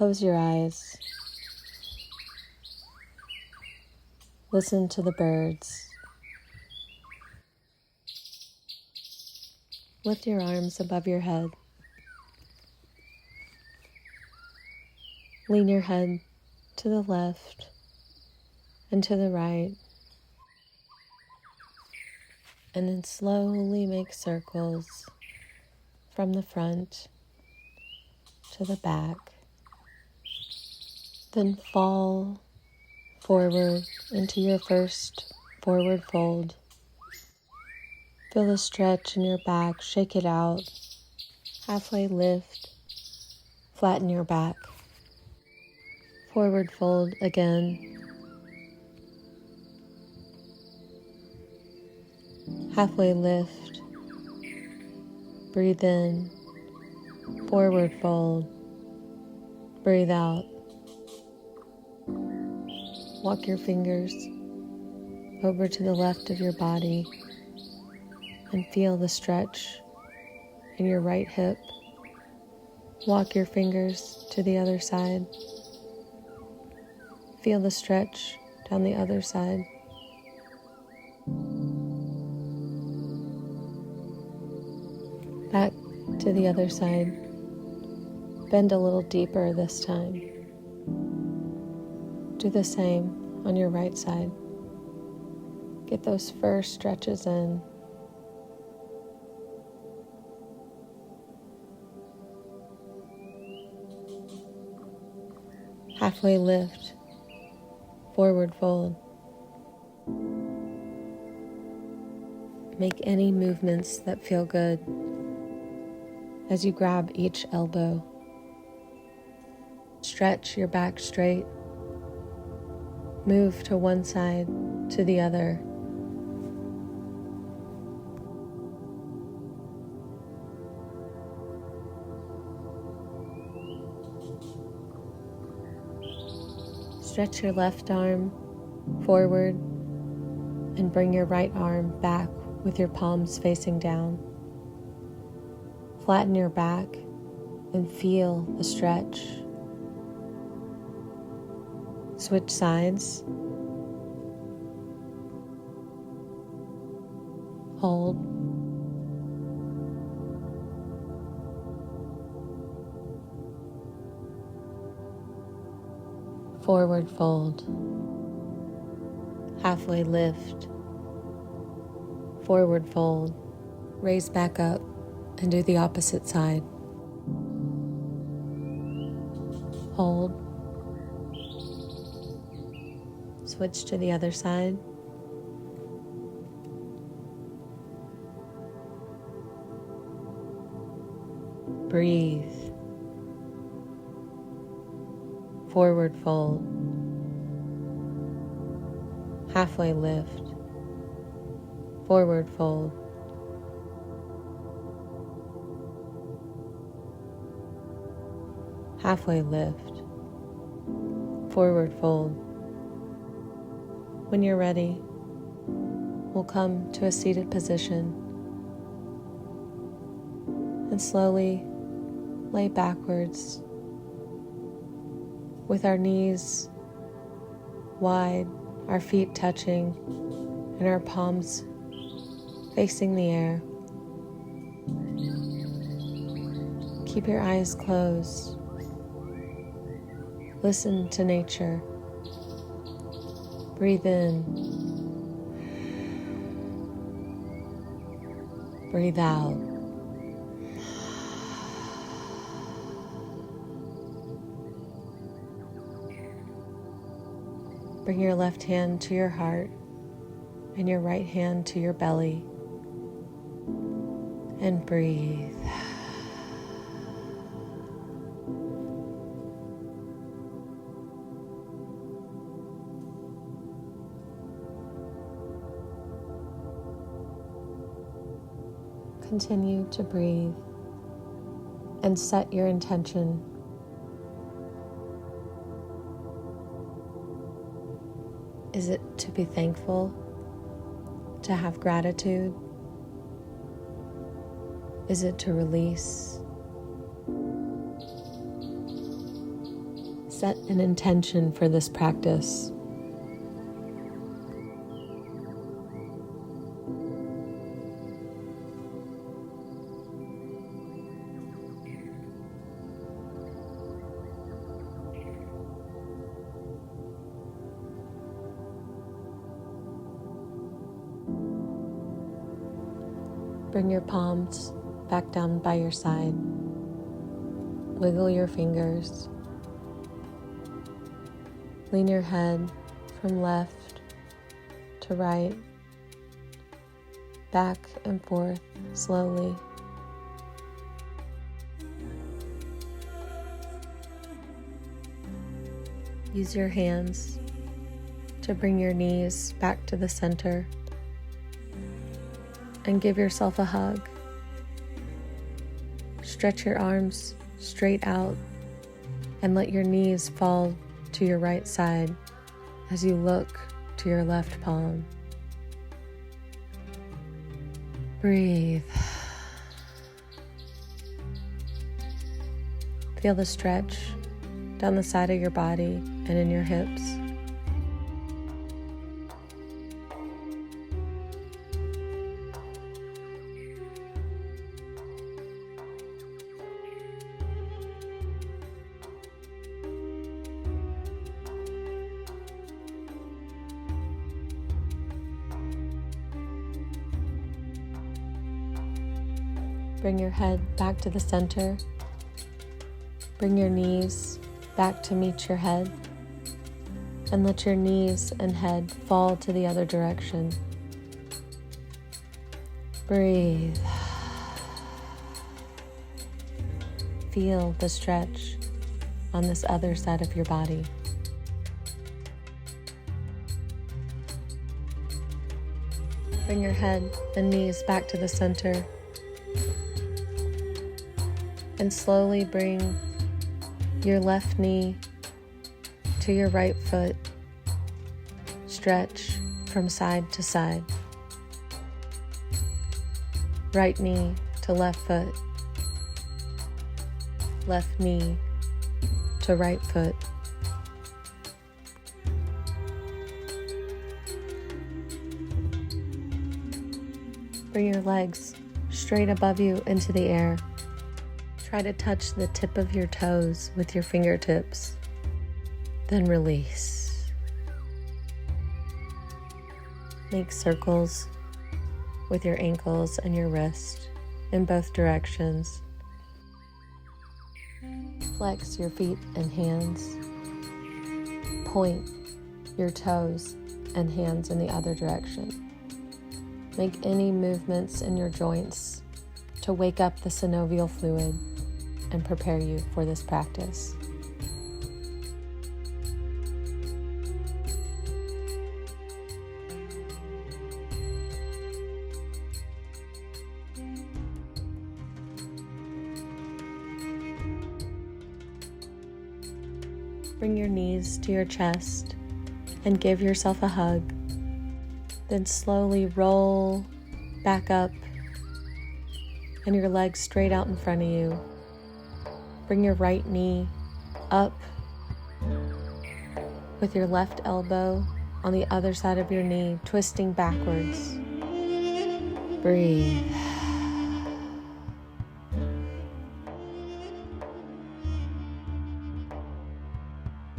Close your eyes. Listen to the birds. Lift your arms above your head. Lean your head to the left and to the right. And then slowly make circles from the front to the back. Then fall forward into your first forward fold. Feel the stretch in your back, shake it out. Halfway lift, flatten your back. Forward fold again. Halfway lift. Breathe in. Forward fold. Breathe out. Walk your fingers over to the left of your body and feel the stretch in your right hip. Walk your fingers to the other side. Feel the stretch down the other side. Back to the other side. Bend a little deeper this time. Do the same on your right side. Get those first stretches in. Halfway lift, forward fold. Make any movements that feel good as you grab each elbow. Stretch your back straight. Move to one side, to the other. Stretch your left arm forward and bring your right arm back with your palms facing down. Flatten your back and feel the stretch. Switch sides. Hold. Forward fold. Halfway lift. Forward fold. Raise back up and do the opposite side. Hold. Switch to the other side. Breathe. Forward fold. Halfway lift. Forward fold. Halfway lift. Forward fold. When you're ready, we'll come to a seated position and slowly lay backwards with our knees wide, our feet touching, and our palms facing the air. Keep your eyes closed. Listen to nature. Breathe in. Breathe out. Bring your left hand to your heart and your right hand to your belly and breathe. Continue to breathe and set your intention. Is it to be thankful? To have gratitude? Is it to release? Set an intention for this practice. Bring your palms back down by your side. Wiggle your fingers. Lean your head from left to right, back and forth slowly. Use your hands to bring your knees back to the center and give yourself a hug. Stretch your arms straight out and let your knees fall to your right side as you look to your left palm. Breathe. Feel the stretch down the side of your body and in your hips. Bring your head back to the center. Bring your knees back to meet your head. And let your knees and head fall to the other direction. Breathe. Feel the stretch on this other side of your body. Bring your head and knees back to the center. And slowly bring your left knee to your right foot. Stretch from side to side. Right knee to left foot. Left knee to right foot. Bring your legs straight above you into the air. Try to touch the tip of your toes with your fingertips, then release. Make circles with your ankles and your wrist in both directions. Flex your feet and hands. Point your toes and hands in the other direction. Make any movements in your joints to wake up the synovial fluid and prepare you for this practice. Bring your knees to your chest and give yourself a hug. Then slowly roll back up and your legs straight out in front of you. Bring your right knee up with your left elbow on the other side of your knee, twisting backwards. Breathe.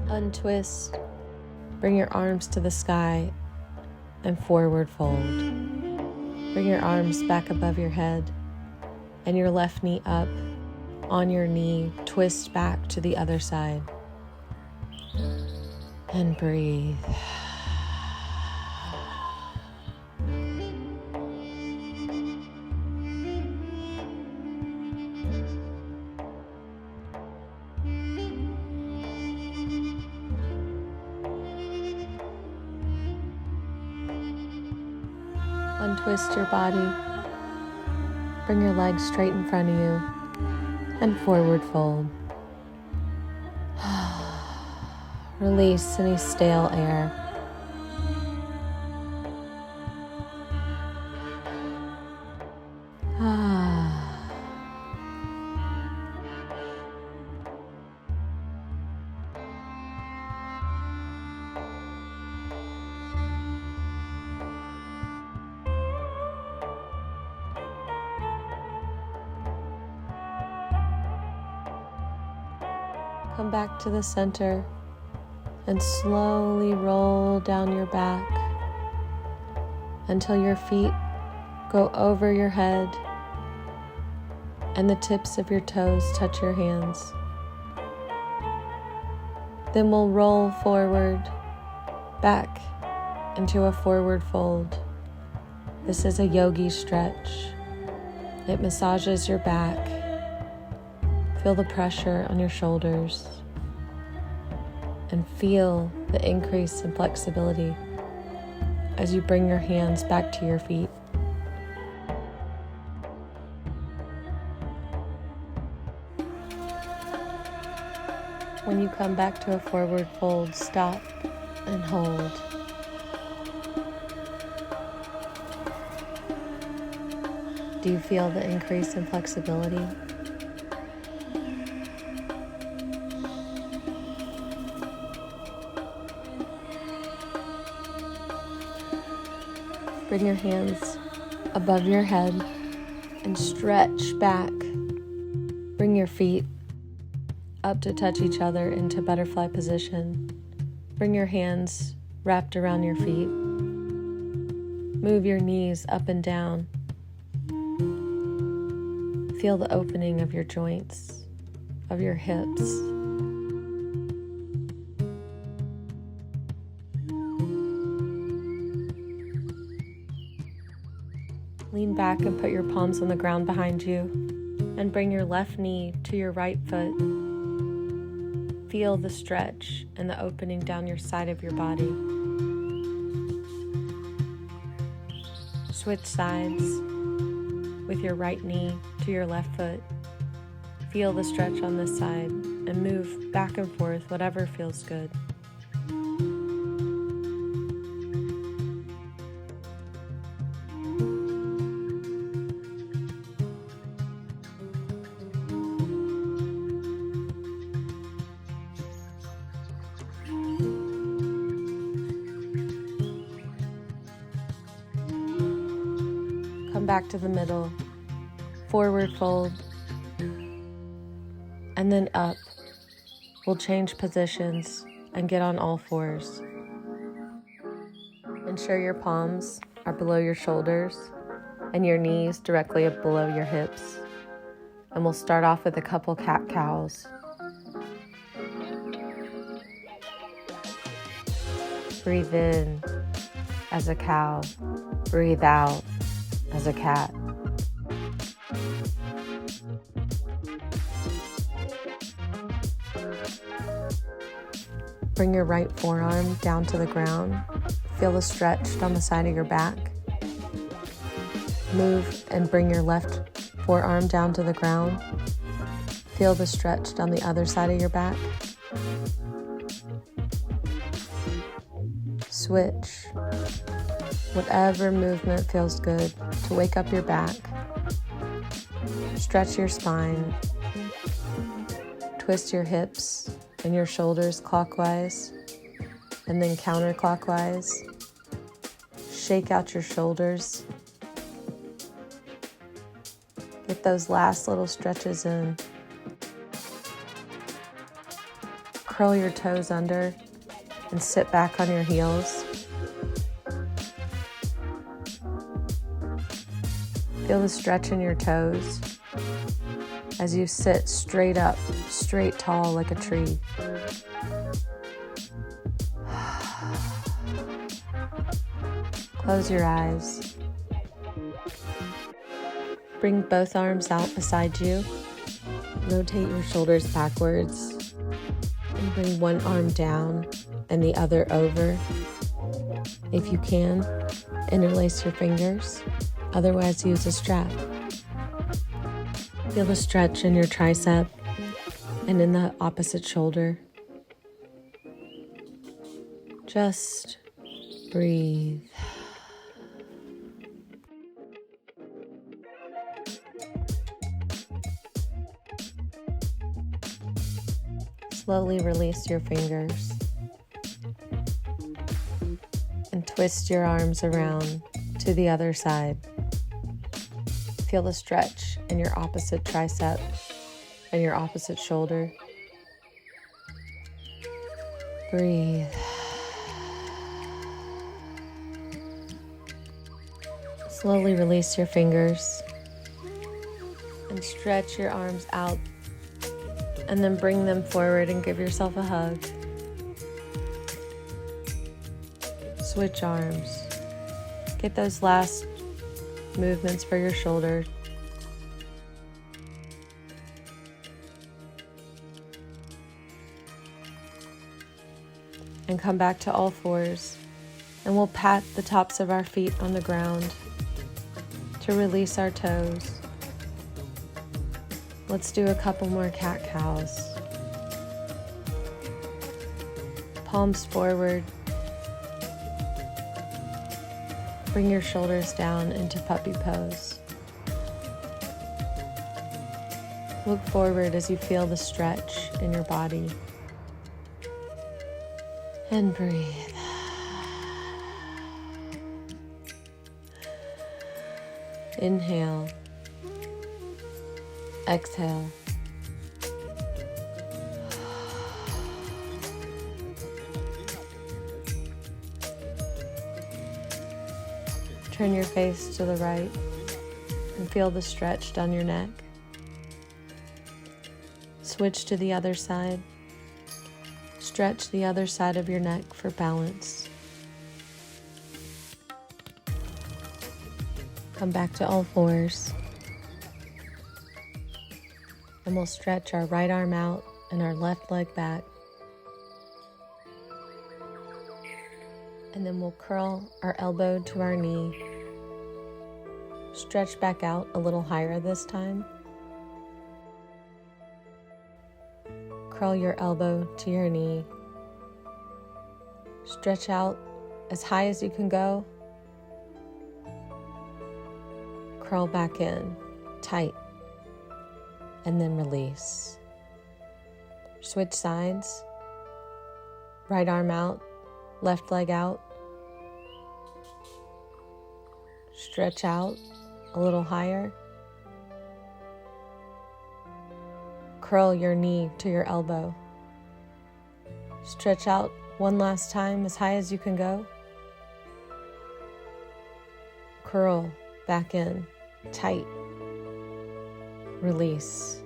Untwist. Bring your arms to the sky and forward fold. Bring your arms back above your head and your left knee up. On your knee, twist back to the other side. And breathe. Untwist your body. Bring your legs straight in front of you. And forward fold. Release any stale air. Come back to the center and slowly roll down your back until your feet go over your head and the tips of your toes touch your hands. Then we'll roll forward, back into a forward fold. This is a yogi stretch. It massages your back. Feel the pressure on your shoulders and feel the increase in flexibility as you bring your hands back to your feet. When you come back to a forward fold, stop and hold. Do you feel the increase in flexibility? Bring your hands above your head and stretch back. Bring your feet up to touch each other into butterfly position. Bring your hands wrapped around your feet. Move your knees up and down. Feel the opening of your joints, of your hips. Lean back and put your palms on the ground behind you and bring your left knee to your right foot. Feel the stretch and the opening down your side of your body. Switch sides with your right knee to your left foot. Feel the stretch on this side and move back and forth, whatever feels good. Come back to the middle, forward fold, and then up. We'll change positions and get on all fours. Ensure your palms are below your shoulders and your knees directly below your hips. And we'll start off with a couple cat-cows. Breathe in as a cow, breathe out as a cat. Bring your right forearm down to the ground. Feel the stretch down the side of your back. Move and bring your left forearm down to the ground. Feel the stretch down the other side of your back. Switch. Whatever movement feels good to wake up your back. Stretch your spine. Twist your hips and your shoulders clockwise and then counterclockwise. Shake out your shoulders. Get those last little stretches in. Curl your toes under and sit back on your heels. Feel the stretch in your toes as you sit straight up, straight tall like a tree. Close your eyes. Bring both arms out beside you. Rotate your shoulders backwards and bring one arm down and the other over. If you can, interlace your fingers. Otherwise, use a strap. Feel the stretch in your tricep and in the opposite shoulder. Just breathe. Slowly release your fingers and twist your arms around to the other side. Feel the stretch in your opposite tricep and your opposite shoulder. Breathe. Slowly release your fingers and stretch your arms out, and then bring them forward and give yourself a hug. Switch arms. Get those last movements for your shoulder. And come back to all fours, and we'll pat the tops of our feet on the ground to release our toes. Let's do a couple more cat-cows. Palms forward. Bring your shoulders down into puppy pose. Look forward as you feel the stretch in your body. And breathe. Inhale. Exhale. Turn your face to the right and feel the stretch down your neck. Switch to the other side. Stretch the other side of your neck for balance. Come back to all fours. And we'll stretch our right arm out and our left leg back. And then we'll curl our elbow to our knee. Stretch back out a little higher this time. Curl your elbow to your knee. Stretch out as high as you can go. Curl back in, tight, and then release. Switch sides. Right arm out, left leg out. Stretch out a little higher. Curl your knee to your elbow. Stretch out one last time as high as you can go. Curl back in, tight. Release.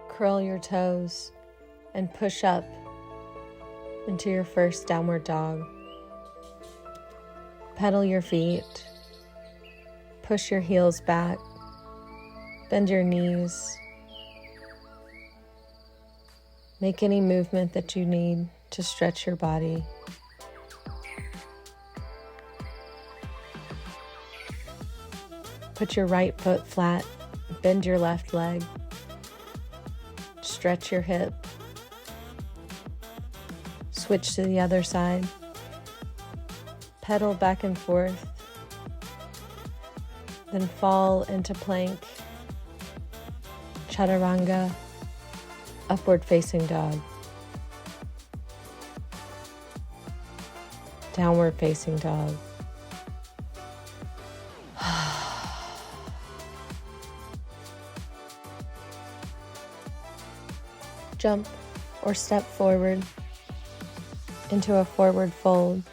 Curl your toes and push up into your first downward dog. Pedal your feet. Push your heels back. Bend your knees. Make any movement that you need to stretch your body. Put your right foot flat. Bend your left leg. Stretch your hip. Switch to the other side. Pedal back and forth. Then fall into plank, chaturanga, upward facing dog, downward facing dog. Jump or step forward into a forward fold,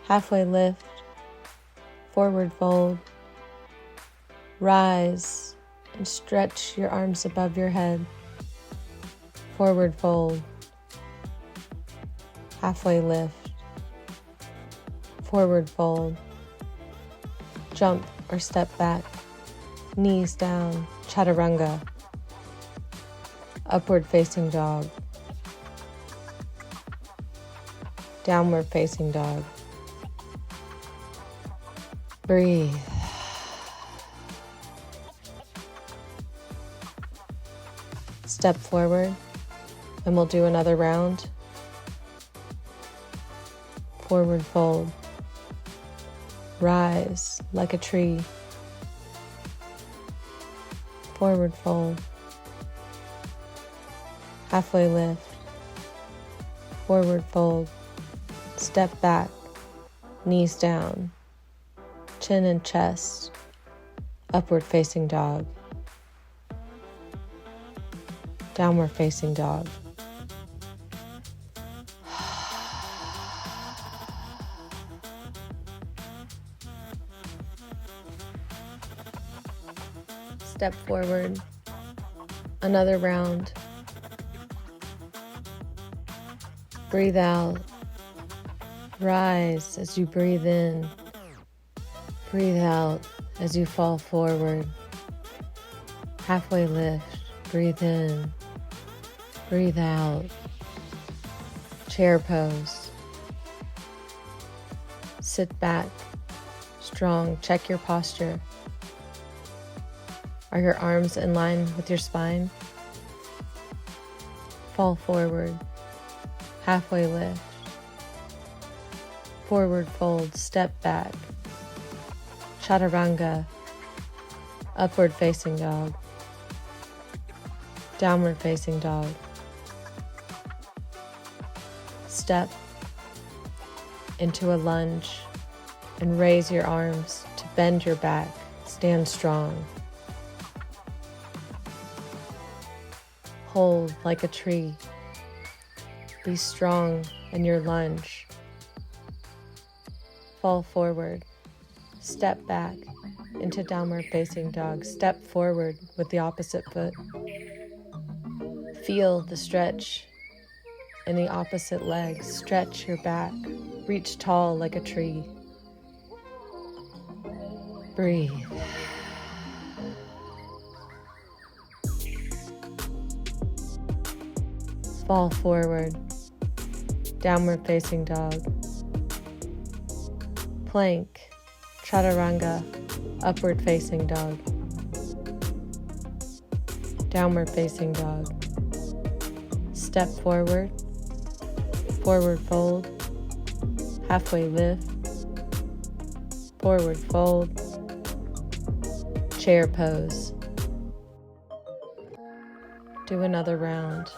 halfway lift, forward fold. Rise and stretch your arms above your head. Forward fold. Halfway lift. Forward fold. Jump or step back. Knees down. Chaturanga. Upward facing dog. Downward facing dog. Breathe. Step forward, and we'll do another round. Forward fold. Rise like a tree. Forward fold. Halfway lift. Forward fold. Step back. Knees down. chin and chest, upward facing dog, downward facing dog. Step forward, another round. Breathe out. Rise as you breathe in. Breathe out as you fall forward. Halfway lift. Breathe in. Breathe out. Chair pose. Sit back. Strong. Check your posture. Are your arms in line with your spine? Fall forward. Halfway lift. Forward fold, step back. Chaturanga. Upward facing dog. Downward facing dog. Step into a lunge and raise your arms to bend your back. Stand strong. Hold like a tree. Be strong in your lunge. Fall forward. Step back into downward facing dog. Step forward with the opposite foot. Feel the stretch in the opposite leg. Stretch your back. Reach tall like a tree. Breathe. Fall forward, downward facing dog, plank, chaturanga, upward facing dog, downward facing dog, step forward, forward fold, halfway lift, forward fold, chair pose. Do another round.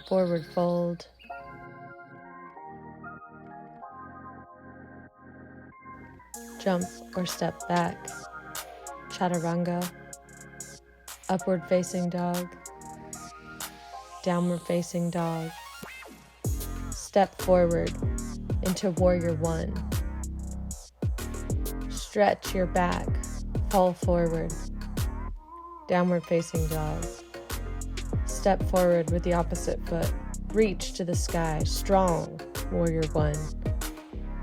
Forward fold. Jump or step back. Chaturanga. Upward facing dog. Downward facing dog. Step forward into warrior one. Stretch your back. Fall forward. Downward facing dog. Step forward with the opposite foot. Reach to the sky. Strong. Warrior one.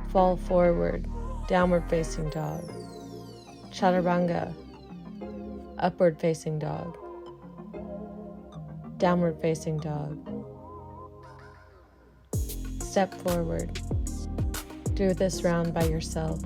Fall forward. Downward facing dog. Chaturanga. Upward facing dog. Downward facing dog. Step forward. Do this round by yourself.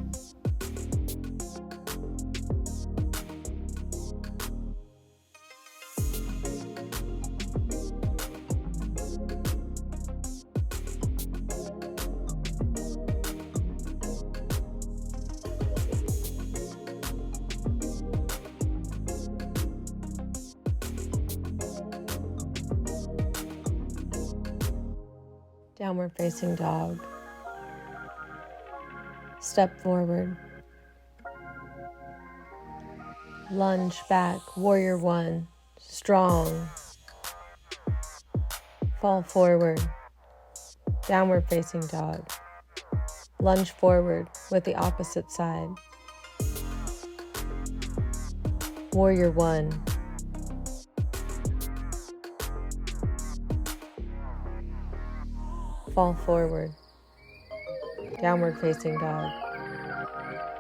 Downward facing dog. Step forward. Lunge back, warrior one. Strong. Fall forward. Downward facing dog. Lunge forward with the opposite side. Warrior one. Fall forward. Downward facing dog.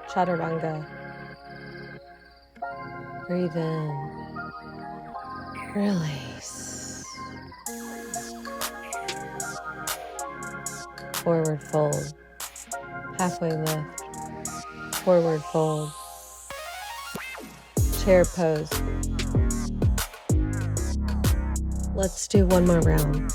Chaturanga. Breathe in. Release. Forward fold. Halfway lift. Forward fold. Chair pose. Let's do one more round.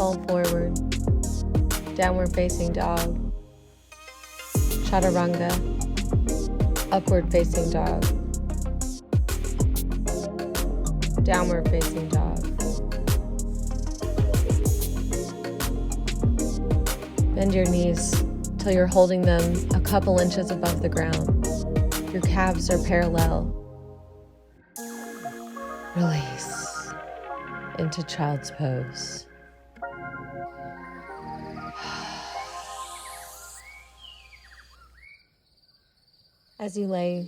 Fall forward. Downward facing dog. Chaturanga. Upward facing dog. Downward facing dog. Bend your knees till you're holding them a couple inches above the ground. Your calves are parallel. Release into child's pose. As you lay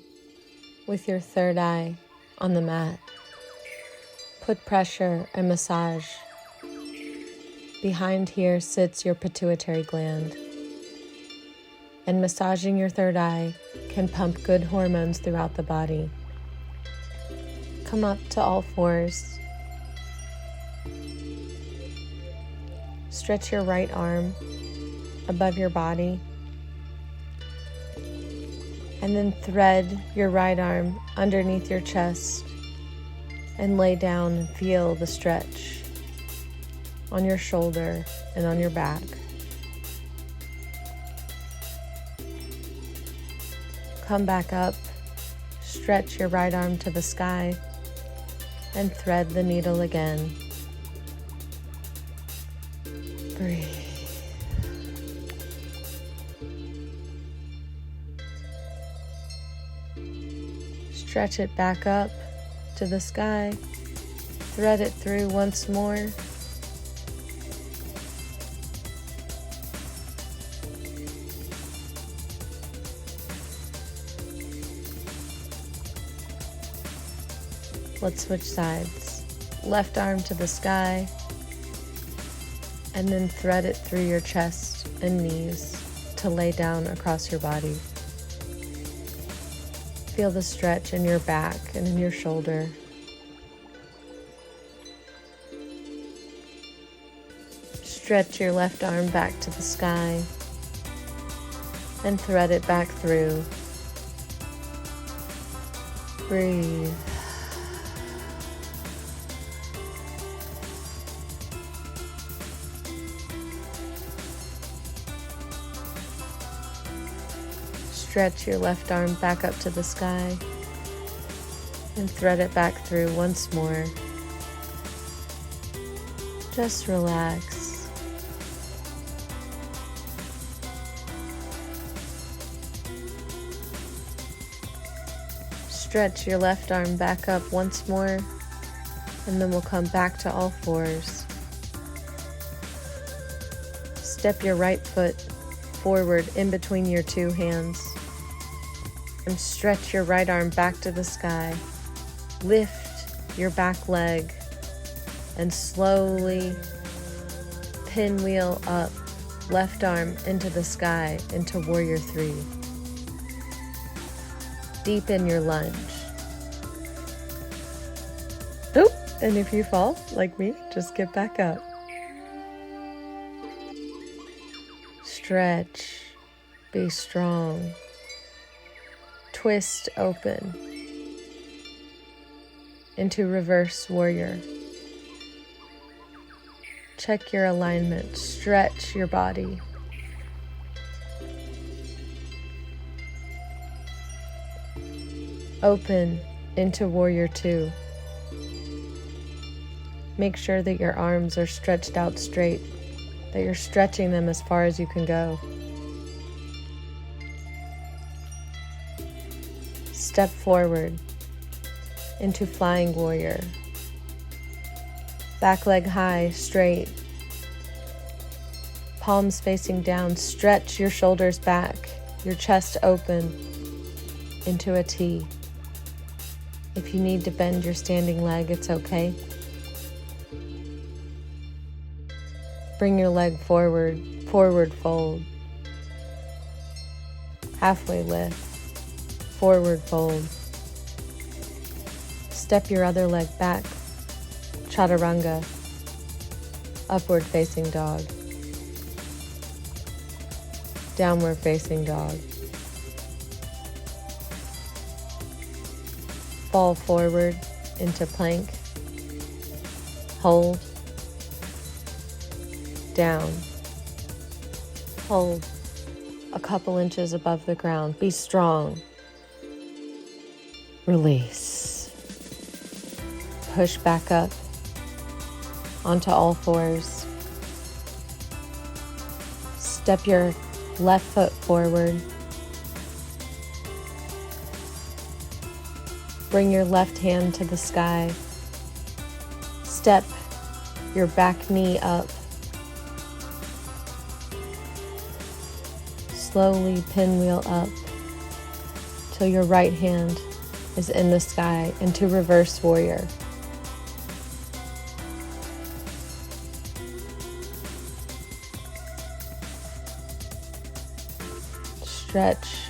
with your third eye on the mat, put pressure and massage. Behind here sits your pituitary gland, and massaging your third eye can pump good hormones throughout the body. Come up to all fours. Stretch your right arm above your body, and then thread your right arm underneath your chest and lay down and feel the stretch on your shoulder and on your back. Come back up, stretch your right arm to the sky, and thread the needle again. Breathe. Stretch it back up to the sky, thread it through once more. Let's switch sides. Left arm to the sky, and then thread it through your chest and knees to lay down across your body. Feel the stretch in your back and in your shoulder. Stretch your left arm back to the sky and thread it back through. Breathe. Stretch your left arm back up to the sky and thread it back through once more. Just relax. Stretch your left arm back up once more, and then we'll come back to all fours. Step your right foot forward in between your two hands. And stretch your right arm back to the sky. Lift your back leg and slowly pinwheel up, left arm into the sky, into Warrior 3. Deepen your lunge. Oop! And if you fall, like me, just get back up. Stretch. Be strong. Twist open into reverse warrior. Check your alignment. Stretch your body. Open into warrior 2. Make sure that your arms are stretched out straight, that you're stretching them as far as you can go. Step forward into flying warrior. Back leg high, straight. Palms facing down. Stretch your shoulders back, your chest open into a T. If you need to bend your standing leg, it's okay. Bring your leg forward, forward fold. Halfway lift. Forward fold. Step your other leg back. Chaturanga. Upward facing dog. Downward facing dog. Fall forward into plank. Hold. down. Hold a couple inches above the ground. Be strong. Release. Push back up onto all fours. Step your left foot forward. Bring your left hand to the sky. Step your back knee up. Slowly pinwheel up till your right hand is in the sky into reverse warrior. Stretch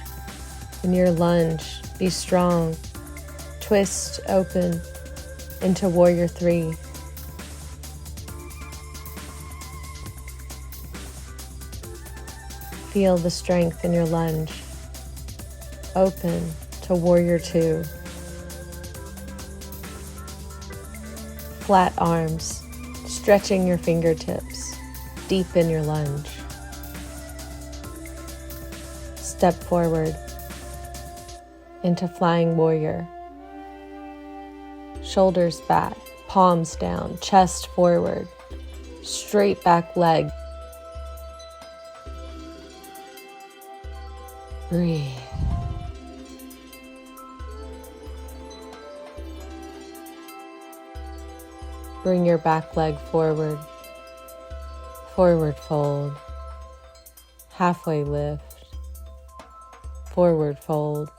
in your lunge. Be strong. Twist open into warrior 3. Feel the strength in your lunge. Open to warrior 2. Flat arms, stretching your fingertips deep in your lunge. Step forward into flying warrior. Shoulders back, palms down, chest forward, straight back leg. Breathe. Bring your back leg forward. Forward fold. Halfway lift. Forward fold.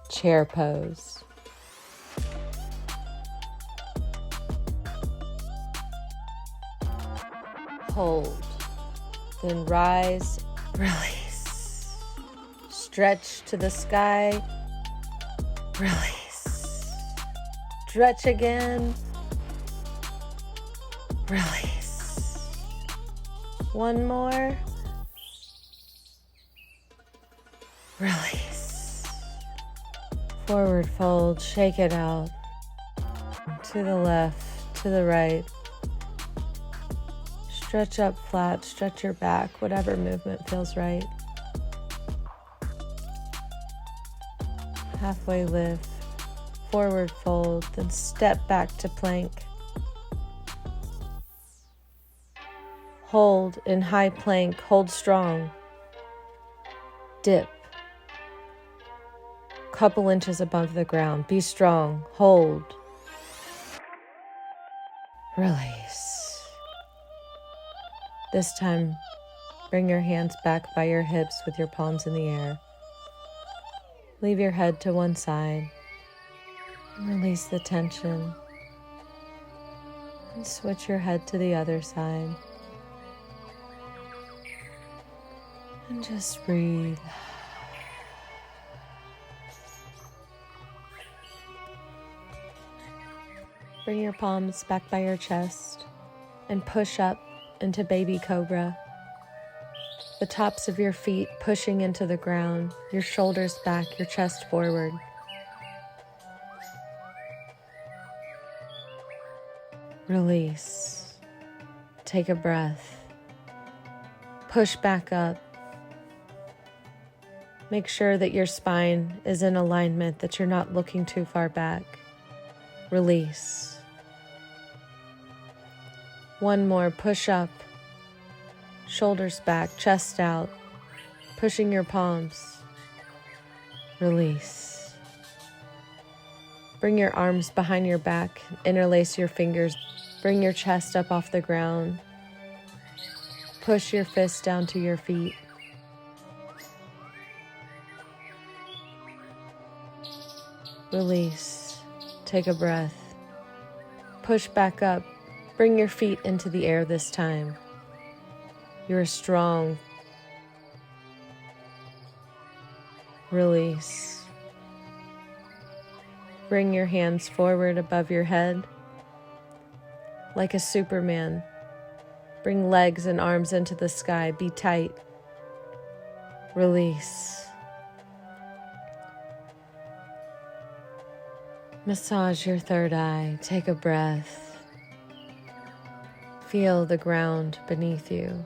Chair pose. Hold. Then rise, release. Stretch to the sky, release. Stretch again, release. One more, release. Forward fold, shake it out. To the left, to the right. Stretch up flat, stretch your back, whatever movement feels right. Halfway lift, forward fold, then step back to plank. Hold in high plank, hold strong. Dip. Couple inches above the ground, be strong, hold. Release. This time, bring your hands back by your hips with your palms in the air. Leave your head to one side. Release the tension. And switch your head to the other side. And just breathe. Bring your palms back by your chest and push up into baby cobra. The tops of your feet pushing into the ground, your shoulders back, your chest forward. Release. Take a breath. Push back up. Make sure that your spine is in alignment, that you're not looking too far back. Release. One more, push up. Shoulders back, chest out. Pushing your palms. Release. Bring your arms behind your back, interlace your fingers. Bring your chest up off the ground. Push your fists down to your feet. Release. Take a breath. Push back up. Bring your feet into the air this time. You're strong. Release. Bring your hands forward above your head. Like a Superman. Bring legs and arms into the sky. Be tight. Release. Massage your third eye. Take a breath. Feel the ground beneath you.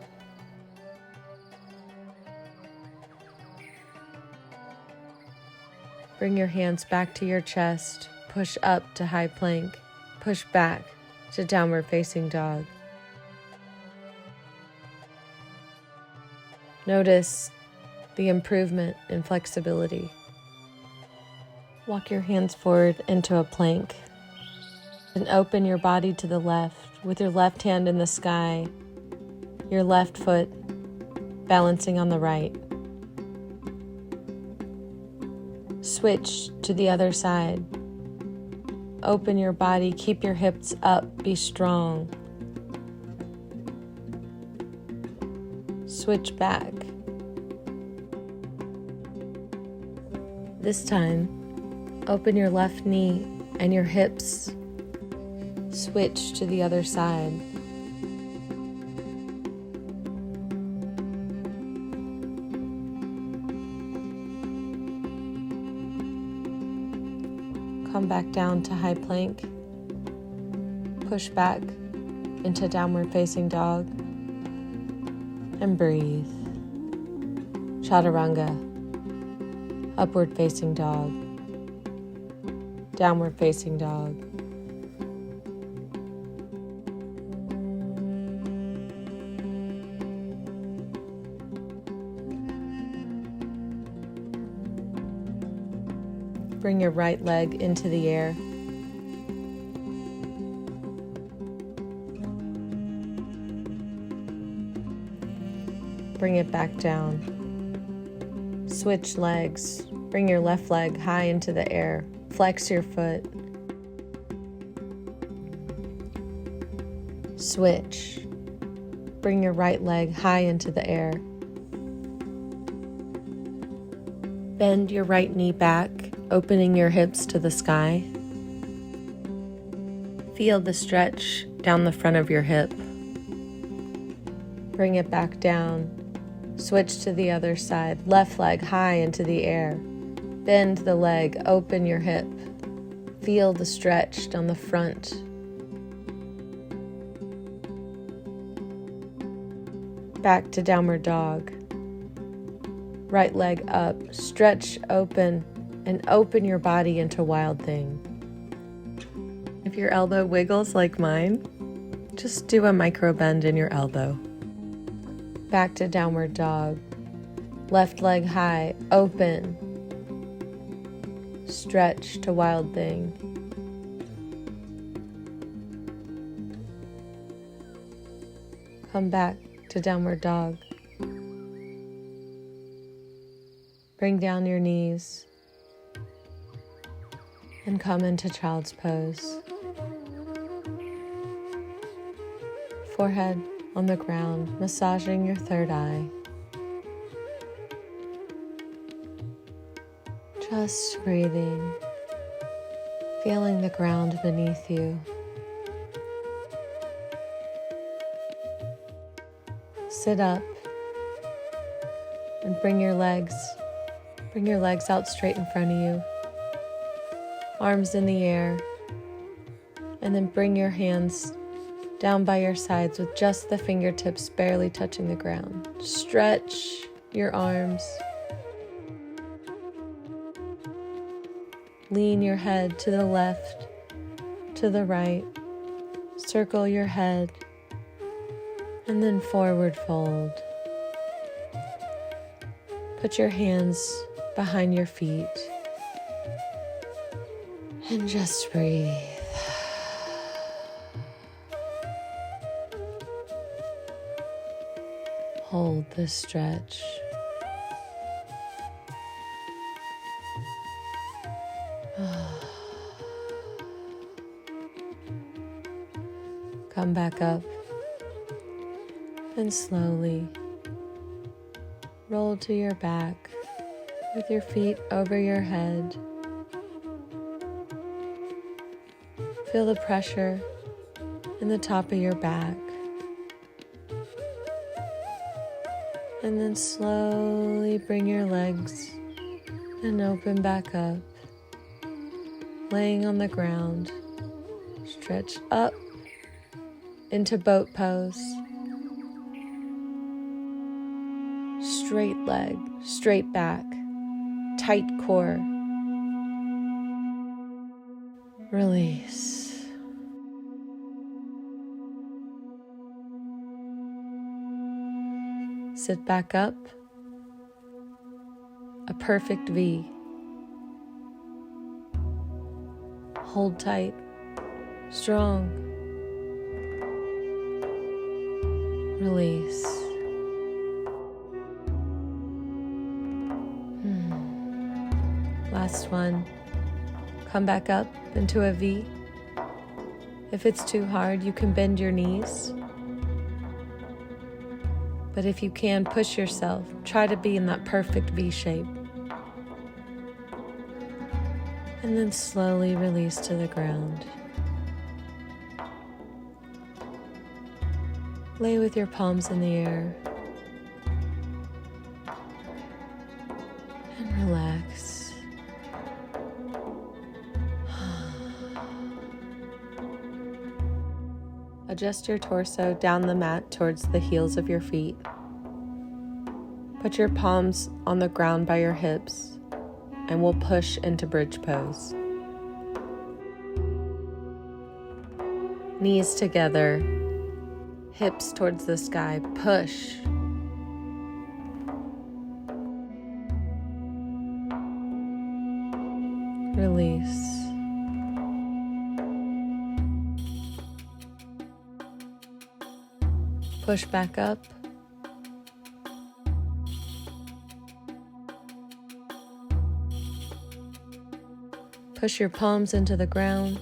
Bring your hands back to your chest. Push up to high plank. Push back to downward facing dog. Notice the improvement in flexibility. Walk your hands forward into a plank and open your body to the left with your left hand in the sky, your left foot balancing on the right. Switch to the other side. Open your body, keep your hips up, be strong. Switch back. This time, open your left knee and your hips. Switch to the other side. Come back down to high plank. Push back into downward facing dog. And breathe. Chaturanga. Upward facing dog. Downward facing dog. Bring your right leg into the air. Bring it back down. Switch legs. Bring your left leg high into the air. Flex your foot. Switch. Bring your right leg high into the air. Bend your right knee back, opening your hips to the sky. Feel the stretch down the front of your hip. Bring it back down. Switch to the other side. Left leg high into the air. Bend the leg, open your hip. Feel the stretch down the front. Back to downward dog. Right leg up, stretch open, and open your body into wild thing. If your elbow wiggles like mine, just do a micro bend in your elbow. Back to downward dog. Left leg high, open. Stretch to wild thing. Come back to downward dog. Bring down your knees and come into child's pose. Forehead on the ground, massaging your third eye. Just breathing, feeling the ground beneath you. Sit up and bring your legs out straight in front of you. Arms in the air, and then bring your hands down by your sides with just the fingertips barely touching the ground. Stretch your arms. Lean your head to the left, to the right. Circle your head, and then forward fold. Put your hands behind your feet and just breathe. Hold this stretch. Come back up and slowly roll to your back with your feet over your head. Feel the pressure in the top of your back. And then slowly bring your legs and open back up. Laying on the ground, stretch up into boat pose. Straight leg, straight back, tight core. Release. Sit back up. A perfect V. Hold tight, strong. Release. Last one. Come back up into a V. If it's too hard, you can bend your knees. But if you can, push yourself. Try to be in that perfect V shape. And then slowly release to the ground. Lay with your palms in the air. And relax. Adjust your torso down the mat towards the heels of your feet. Put your palms on the ground by your hips, and we'll push into bridge pose. Knees together, hips towards the sky, push. Release. Push back up. Push your palms into the ground.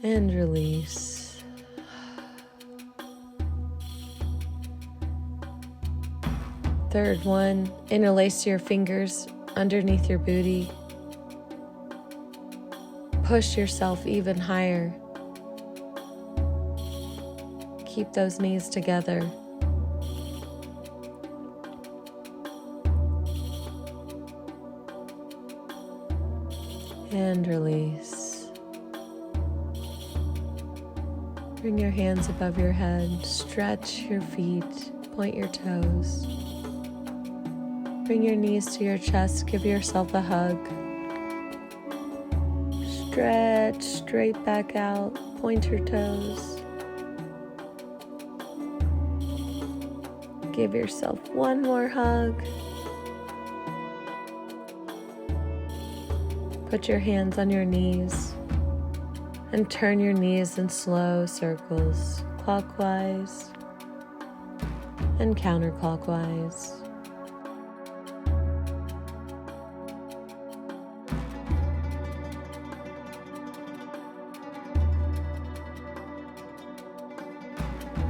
And release. Third one, interlace your fingers underneath your booty. Push yourself even higher. Keep those knees together. And release. Bring your hands above your head. Stretch your feet. Point your toes. Bring your knees to your chest. Give yourself a hug. Stretch straight back out. Point your toes. Give yourself one more hug. Put your hands on your knees and turn your knees in slow circles, clockwise and counterclockwise.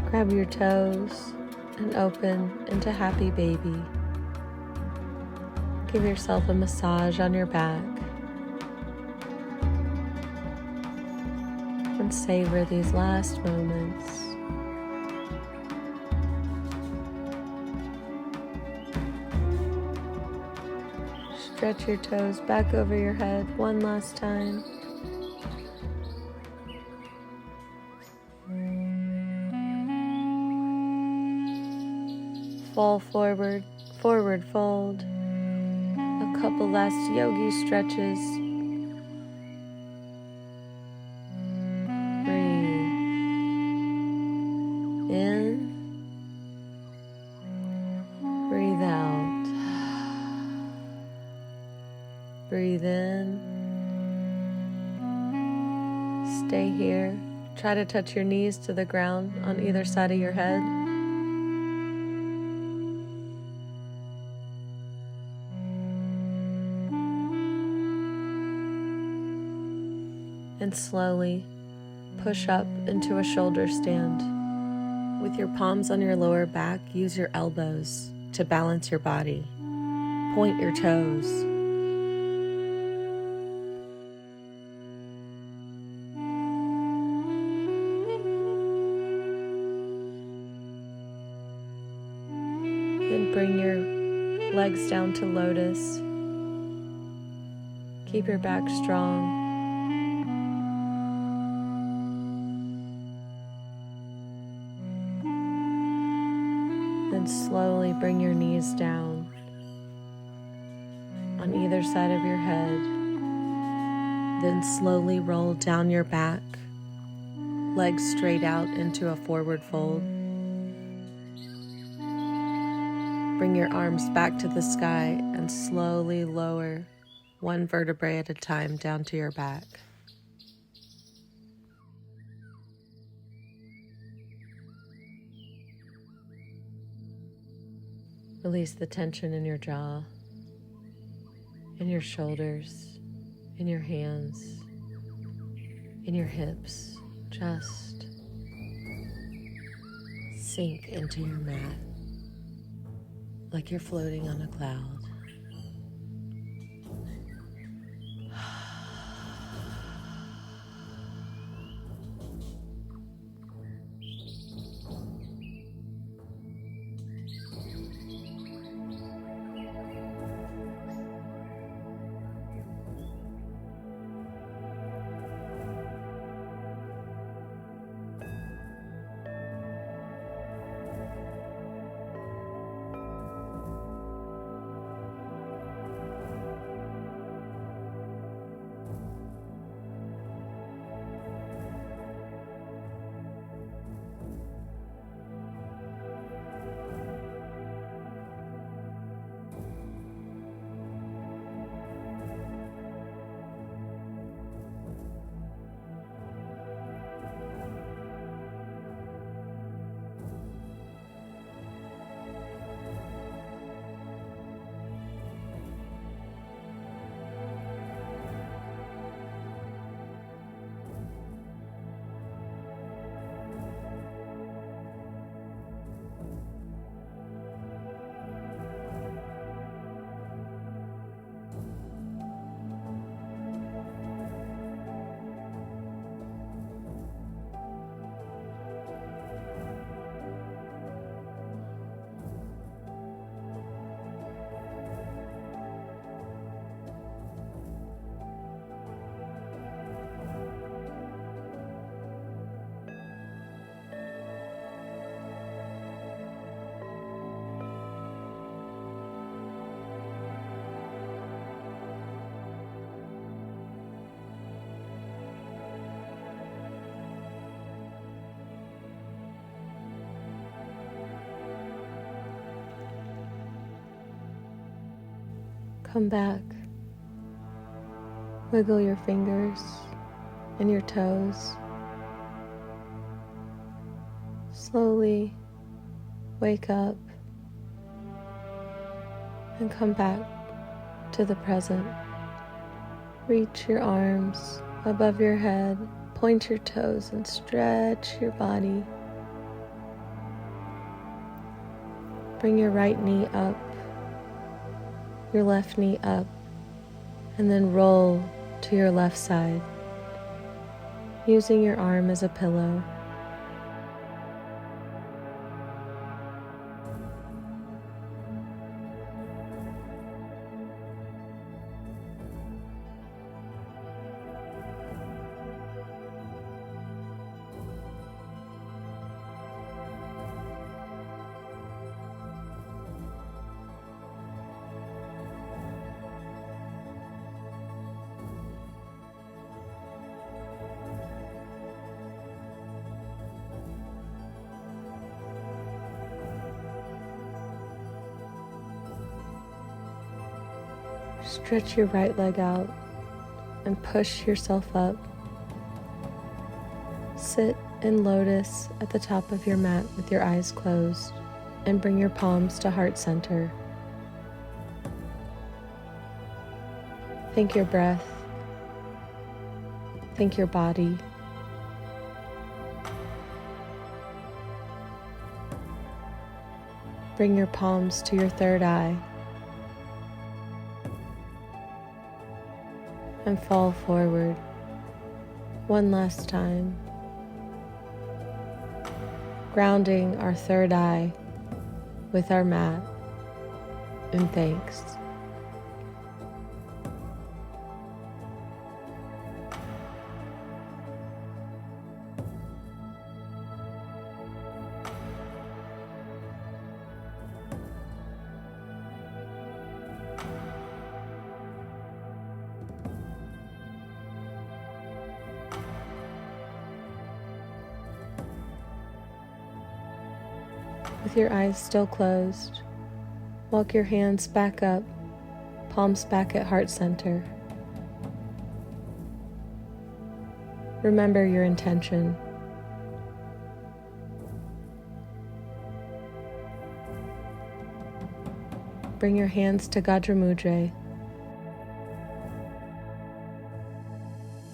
Grab your toes and open into happy baby. Give yourself a massage on your back. And savor these last moments. Stretch your toes back over your head one last time. Fall forward, forward fold. A couple last yogi stretches. In, breathe out, breathe in, stay here, try to touch your knees to the ground on either side of your head. And slowly push up into a shoulder stand. With your palms on your lower back, use your elbows to balance your body. Point your toes. Then bring your legs down to lotus. Keep your back strong. slowly bring your knees down on either side of your head. Then slowly roll down your back, legs straight out into a forward fold. Bring your arms back to the sky and slowly lower one vertebrae at a time down to your back. Release the tension in your jaw, in your shoulders, in your hands, in your hips. Just sink into your mat like you're floating on a cloud. Come back. Wiggle your fingers and your toes. Slowly wake up and come back to the present. Reach your arms above your head, point your toes and stretch your body. Bring your right knee up, your left knee up, and then roll to your left side, using your arm as a pillow. Stretch your right leg out and push yourself up. Sit in lotus at the top of your mat with your eyes closed and bring your palms to heart center. Thank your breath. Thank your body. Bring your palms to your third eye. And fall forward one last time, grounding our third eye with our mat in thanks. With your eyes still closed, walk your hands back up, palms back at heart center. Remember your intention. Bring your hands to Gajra Mudra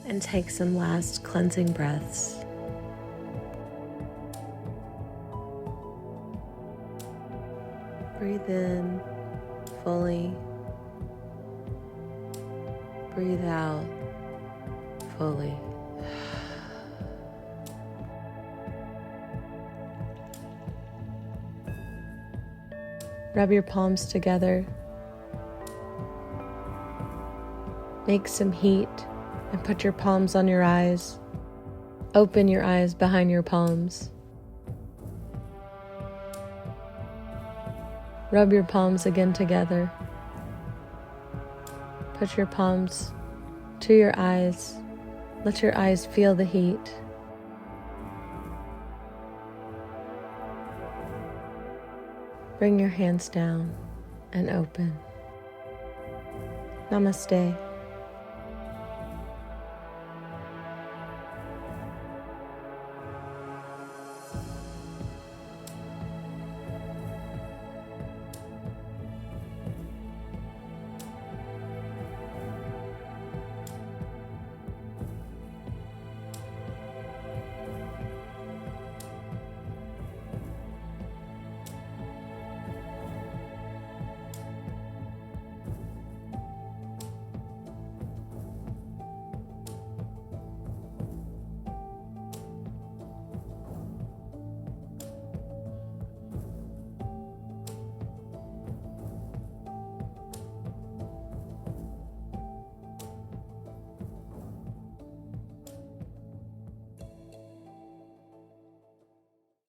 and take some last cleansing breaths. Breathe in fully. Breathe out fully. Rub your palms together. Make some heat and put your palms on your eyes. Open your eyes behind your palms. Rub your palms again together. Put your palms to your eyes. Let your eyes feel the heat. Bring your hands down and open. Namaste.